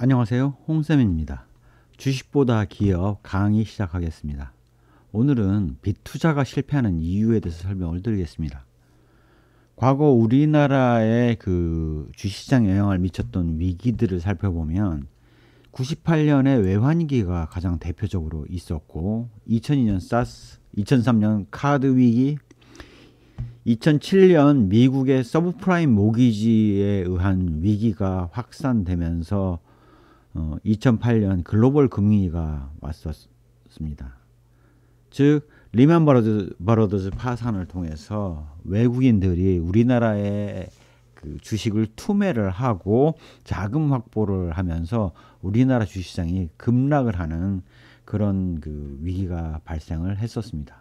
안녕하세요. 홍쌤입니다. 주식보다 기업 강의 시작하겠습니다. 오늘은 빚투자가 실패하는 이유에 대해서 설명을 드리겠습니다. 과거 우리나라의 주식시장에 영향을 미쳤던 위기들을 살펴보면 98년에 외환위기가 가장 대표적으로 있었고 2002년 사스, 2003년 카드 위기, 2007년 미국의 서브프라임 모기지에 의한 위기가 확산되면서 2008년 글로벌 금융위기가 왔었습니다. 즉 리만 브라더스 파산을 통해서 외국인들이 우리나라의 주식을 투매를 하고 자금 확보를 하면서 우리나라 주식시장이 급락을 하는 그런 위기가 발생을 했었습니다.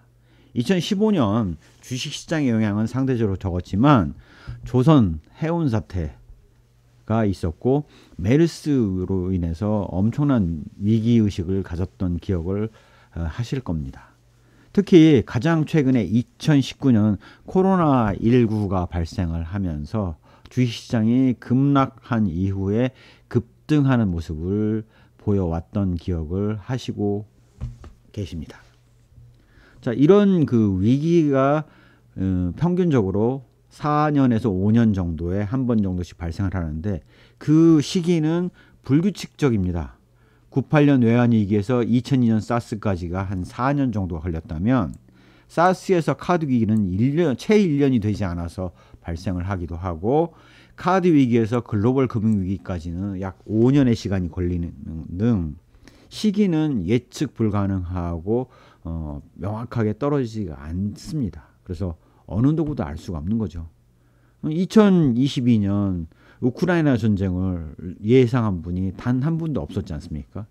2015년 주식시장의 영향은 상대적으로 적었지만 조선 해운 사태가 있었고 메르스로 인해서 엄청난 위기의식을 가졌던 기억을 하실 겁니다. 특히 가장 최근에 2019년 코로나19가 발생을 하면서 주식시장이 급락한 이후에 급등하는 모습을 보여왔던 기억을 하시고 계십니다. 자, 이런 위기가 평균적으로 4년에서 5년 정도에 한 번 정도씩 발생을 하는데 그 시기는 불규칙적입니다. 98년 외환위기에서 2002년 사스까지가 한 4년 정도가 걸렸다면 사스에서 카드 위기는 채 1년이 되지 않아서 발생을 하기도 하고 카드 위기에서 글로벌 금융위기까지는 약 5년의 시간이 걸리는 등 시기는 예측 불가능하고 명확하게 떨어지지가 않습니다. 그래서 어느 누구도 알 수가 없는 거죠. 2022년 우크라이나 전쟁을 예상한 분이 단 한 분도 없었지 않습니까?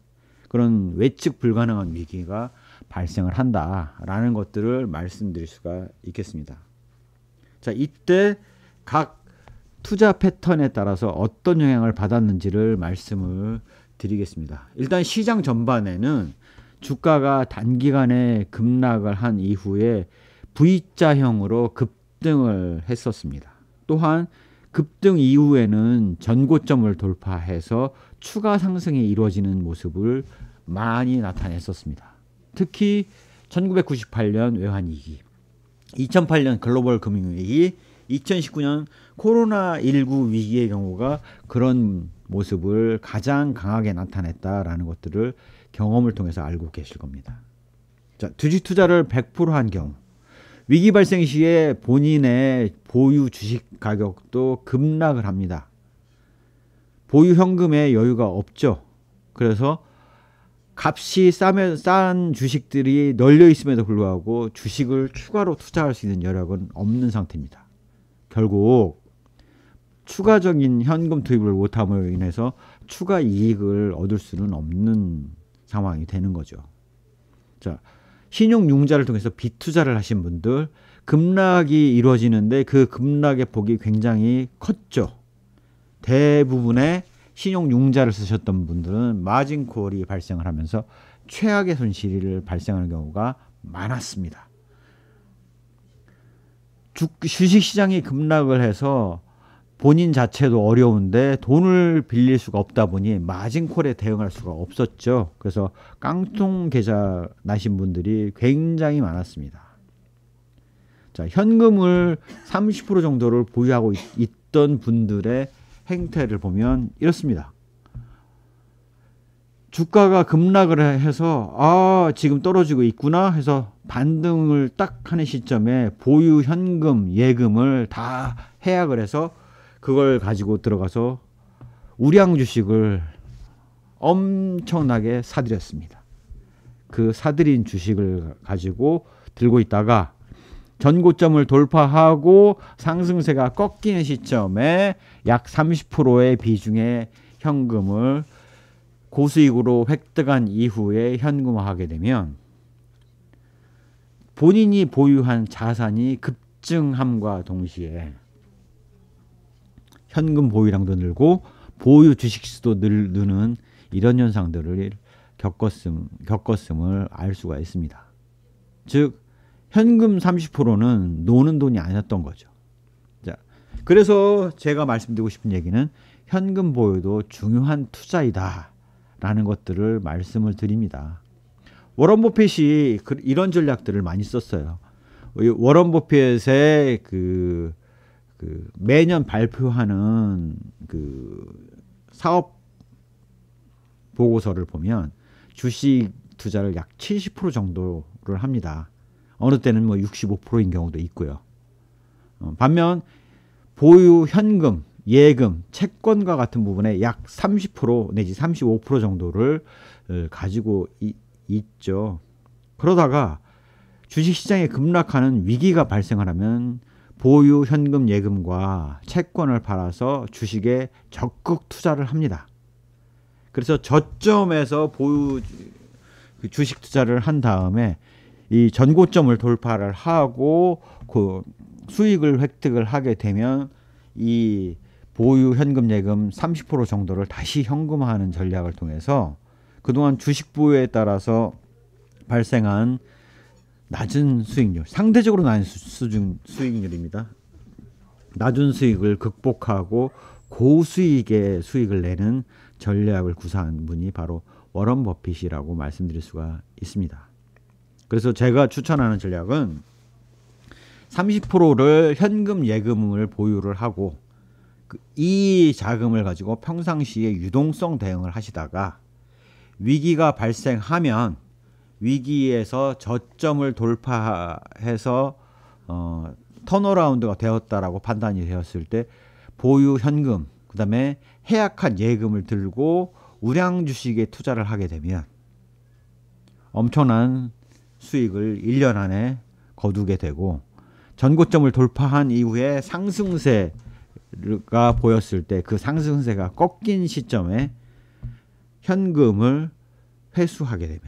그런 예측 불가능한 위기가 발생을 한다라는 것들을 말씀드릴 수가 있겠습니다. 자, 이때 각 투자 패턴에 따라서 어떤 영향을 받았는지를 말씀을 드리겠습니다. 일단 시장 전반에는 주가가 단기간에 급락을 한 이후에 V자형으로 급등을 했었습니다. 또한 급등 이후에는 전고점을 돌파해서 추가 상승이 이루어지는 모습을 많이 나타냈었습니다. 특히 1998년 외환위기, 2008년 글로벌 금융위기, 2019년 코로나19 위기의 경우가 그런 모습을 가장 강하게 나타냈다라는 것들을 경험을 통해서 알고 계실 겁니다. 자, 주식 투자를 100% 한 경우 위기 발생 시에 본인의 보유 주식 가격도 급락을 합니다. 보유 현금에 여유가 없죠. 그래서 값이 싼 주식들이 널려 있음에도 불구하고 주식을 추가로 투자할 수 있는 여력은 없는 상태입니다. 결국 추가적인 현금 투입을 못함으로 인해서 추가 이익을 얻을 수는 없는 상황이 되는 거죠. 자, 신용융자를 통해서 빚투자를 하신 분들 급락이 이루어지는데 그 급락의 폭이 굉장히 컸죠. 대부분의 신용융자를 쓰셨던 분들은 마진콜이 발생을 하면서 최악의 손실을 발생하는 경우가 많았습니다. 주식시장이 급락을 해서 본인 자체도 어려운데 돈을 빌릴 수가 없다 보니 마진콜에 대응할 수가 없었죠. 그래서 깡통 계좌 나신 분들이 굉장히 많았습니다. 자, 현금을 30% 정도를 보유하고 있던 분들의 행태를 보면 이렇습니다. 주가가 급락을 해서 지금 떨어지고 있구나 해서 반등을 딱 하는 시점에 보유 현금, 예금을 다 해약을 해서 그걸 가지고 들어가서 우량 주식을 엄청나게 사들였습니다. 그 사들인 주식을 가지고 들고 있다가 전고점을 돌파하고 상승세가 꺾이는 시점에 약 30%의 비중의 현금을 고수익으로 획득한 이후에 현금화하게 되면 본인이 보유한 자산이 급증함과 동시에 현금 보유량도 늘고 보유 주식수도 느는 이런 현상들을 겪었음을 알 수가 있습니다. 즉 현금 30%는 노는 돈이 아니었던 거죠. 자, 그래서 제가 말씀드리고 싶은 얘기는 현금 보유도 중요한 투자이다 라는 것들을 말씀을 드립니다. 워런 버핏이 이런 전략들을 많이 썼어요. 워런 버핏의 그 매년 발표하는 그 사업 보고서를 보면 주식 투자를 약 70% 정도를 합니다. 어느 때는 뭐 65%인 경우도 있고요. 반면 보유 현금, 예금, 채권과 같은 부분에 약 30% 내지 35% 정도를 가지고 있죠. 그러다가 주식시장에 급락하는 위기가 발생을 하면 보유 현금, 예금과 채권을 팔아서 주식에 적극 투자를 합니다. 그래서 저점에서 보유 주식 투자를 한 다음에 이 전고점을 돌파를 하고 그 수익을 획득을 하게 되면 이 보유 현금 예금 30% 정도를 다시 현금화하는 전략을 통해서 그동안 주식 보유에 따라서 발생한 낮은 수익률, 상대적으로 낮은 수준 수익률입니다. 낮은 수익을 극복하고 고수익의 수익을 내는 전략을 구사한 분이 바로 워런 버핏이라고 말씀드릴 수가 있습니다. 그래서 제가 추천하는 전략은 30%를 현금 예금을 보유를 하고 이 자금을 가지고 평상시에 유동성 대응을 하시다가 위기가 발생하면 위기에서 저점을 돌파해서 턴어라운드가 되었다라고 판단이 되었을 때 보유 현금, 그 다음에 해약한 예금을 들고 우량 주식에 투자를 하게 되면 엄청난 수익을 1년 안에 거두게 되고, 전고점을 돌파한 이후에 상승세가 보였을 때 그 상승세가 꺾인 시점에 현금을 회수하게 되면,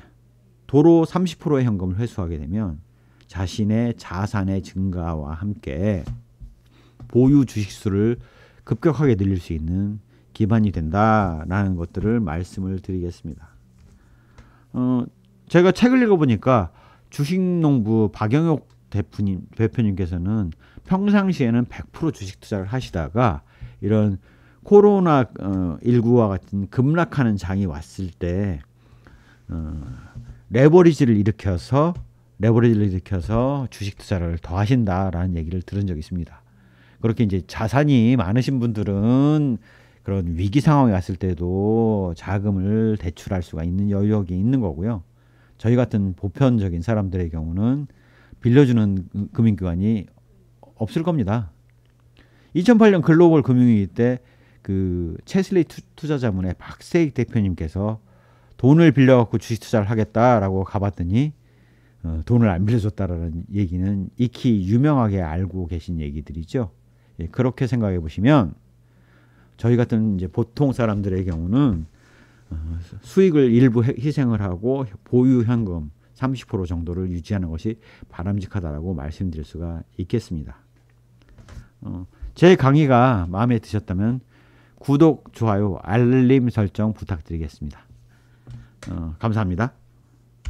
도로 30%의 현금을 회수하게 되면 자신의 자산의 증가와 함께 보유 주식수를 급격하게 늘릴 수 있는 기반이 된다라는 것들을 말씀을 드리겠습니다. 제가 책을 읽어보니까 주식농부 박영옥 대표님께서는 평상시에는 100% 주식 투자를 하시다가 이런 코로나 19와 같은 급락하는 장이 왔을 때 레버리지를 일으켜서 주식 투자를 더 하신다라는 얘기를 들은 적이 있습니다. 그렇게 이제 자산이 많으신 분들은 그런 위기 상황이 왔을 때도 자금을 대출할 수가 있는 여력이 있는 거고요. 저희 같은 보편적인 사람들의 경우는 빌려주는 금융기관이 없을 겁니다. 2008년 글로벌 금융위기 때 그 체슬리 투자자문의 박세익 대표님께서 돈을 빌려갖고 주식 투자를 하겠다라고 가봤더니 돈을 안 빌려줬다라는 얘기는 익히 유명하게 알고 계신 얘기들이죠. 예, 그렇게 생각해 보시면 저희 같은 이제 보통 사람들의 경우는 수익을 일부 희생을 하고 보유 현금 30% 정도를 유지하는 것이 바람직하다라고 말씀드릴 수가 있겠습니다. 제 강의가 마음에 드셨다면 구독, 좋아요, 알림 설정 부탁드리겠습니다. 감사합니다.